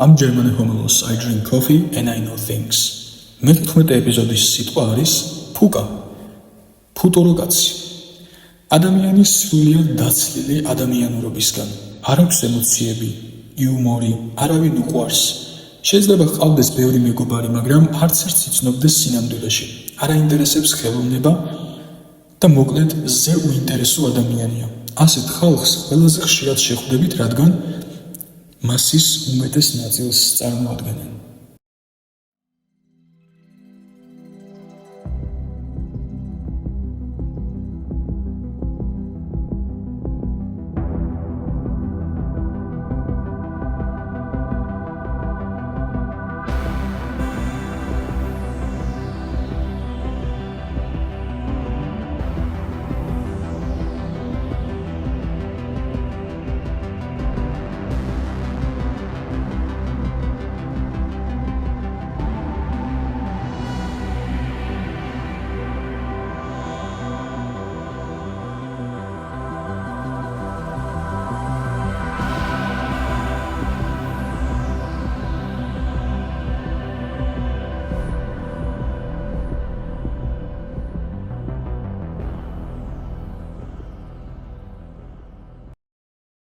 I'm German homolos, I drink coffee and I know things. მე-15 ეპიზოდის სიტყვა არის ფუკა, ფუტუროკაცი. ადამიანის სრულიად დაცლილი ადამიანურობისგან. არ აქვს ემოციები, იუმორი, არავინ უყვარს. შეიძლება ჰყავდეს ბევრი მეგობარი, მაგრამ არც ერთს იცნობდეს სინამდვილეში. არ აინტერესებს ხელოვნება და მოკლედ ზე უინტერესო ადამიანია. ასეთ ხალხს ყველაზე ხშირად შეხვდებით, რადგან მასის უმეტეს ნაწილს წარმოადგენენ.